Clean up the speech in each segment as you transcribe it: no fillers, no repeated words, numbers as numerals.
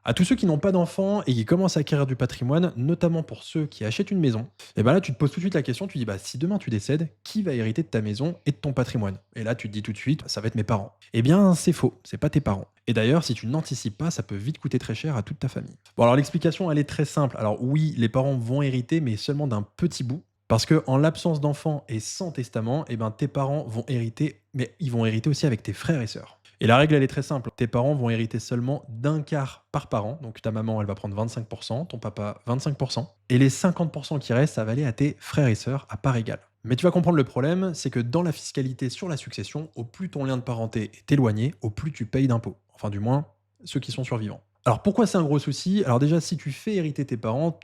À tous ceux qui n'ont pas d'enfants et qui commencent à acquérir du patrimoine, notamment pour ceux qui achètent une maison, et ben là tu te poses tout de suite la question, tu dis bah si demain tu décèdes, qui va hériter de ta maison et de ton patrimoine? Et là tu te dis tout de suite, ça va être mes parents. Eh bien c'est faux, c'est pas tes parents. Et d'ailleurs, si tu n'anticipes pas, ça peut vite coûter très cher à toute ta famille. Bon alors l'explication elle est très simple. Alors oui, les parents vont hériter, mais seulement d'un petit bout. Parce que en l'absence d'enfants et sans testament, eh ben, tes parents vont hériter, mais ils vont hériter aussi avec tes frères et sœurs. Et la règle, elle est très simple. Tes parents vont hériter seulement d'un quart par parent. Donc ta maman, elle va prendre 25%, ton papa 25%. Et les 50% qui restent, ça va aller à tes frères et sœurs à part égale. Mais tu vas comprendre le problème, c'est que dans la fiscalité sur la succession, au plus ton lien de parenté est éloigné, au plus tu payes d'impôts. Enfin du moins, ceux qui sont survivants. Alors pourquoi c'est un gros souci? Alors déjà, si tu fais hériter tes parents,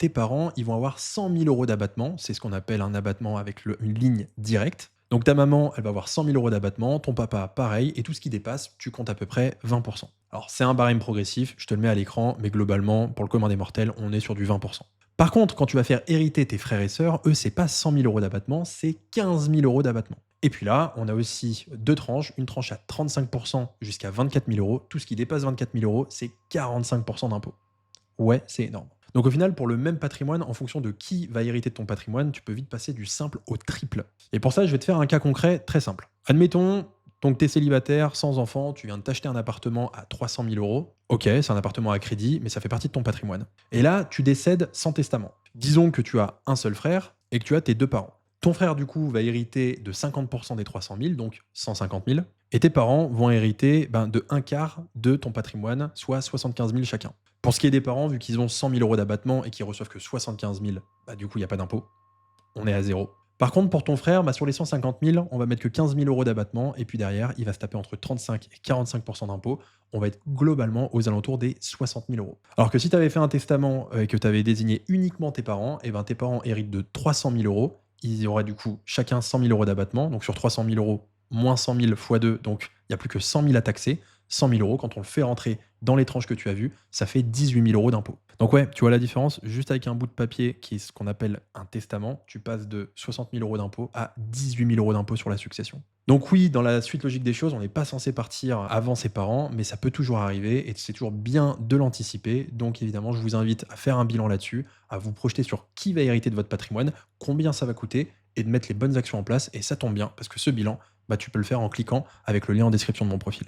ils vont avoir 100 000 € d'abattement. C'est ce qu'on appelle un abattement avec une ligne directe. Donc ta maman, elle va avoir 100 000 € d'abattement, ton papa pareil, et tout ce qui dépasse, tu comptes à peu près 20%. Alors c'est un barème progressif, je te le mets à l'écran, mais globalement, pour le commun des mortels, on est sur du 20%. Par contre, quand tu vas faire hériter tes frères et sœurs, eux, c'est pas 100 000 € d'abattement, c'est 15 000 € d'abattement. Et puis là, on a aussi deux tranches, une tranche à 35% jusqu'à 24 000 €. Tout ce qui dépasse 24 000 €, c'est 45% d'impôt. Ouais, c'est énorme. Donc au final, pour le même patrimoine, en fonction de qui va hériter de ton patrimoine, tu peux vite passer du simple au triple. Et pour ça, je vais te faire un cas concret très simple. Admettons, donc tu es célibataire, sans enfant, tu viens de t'acheter un appartement à 300 000 euros. Ok, c'est un appartement à crédit, mais ça fait partie de ton patrimoine. Et là, tu décèdes sans testament. Disons que tu as un seul frère et que tu as tes deux parents. Ton frère, du coup, va hériter de 50% des 300 000, donc 150 000. Et tes parents vont hériter de un quart de ton patrimoine, soit 75 000 chacun. Pour ce qui est des parents, vu qu'ils ont 100 000 € d'abattement et qu'ils reçoivent que 75 000, du coup, il n'y a pas d'impôt. On est à zéro. Par contre, pour ton frère, sur les 150 000, on va mettre que 15 000 € d'abattement. Et puis derrière, il va se taper entre 35 et 45% d'impôt. On va être globalement aux alentours des 60 000 euros. Alors que si tu avais fait un testament et que tu avais désigné uniquement tes parents, et tes parents héritent de 300 000 euros. Ils auraient du coup chacun 100 000 € d'abattement. Donc sur 300 000 euros, moins 100 000 fois 2, donc il n'y a plus que 100 000 à taxer. 100 000 euros, quand on le fait rentrer dans les tranches que tu as vues, ça fait 18 000 € d'impôt. Donc ouais, tu vois la différence, juste avec un bout de papier qui est ce qu'on appelle un testament, tu passes de 60 000 € d'impôt à 18 000 € d'impôt sur la succession. Donc oui, dans la suite logique des choses, on n'est pas censé partir avant ses parents, mais ça peut toujours arriver et c'est toujours bien de l'anticiper. Donc évidemment, je vous invite à faire un bilan là-dessus, à vous projeter sur qui va hériter de votre patrimoine, combien ça va coûter et de mettre les bonnes actions en place. Et ça tombe bien parce que ce bilan, tu peux le faire en cliquant avec le lien en description de mon profil.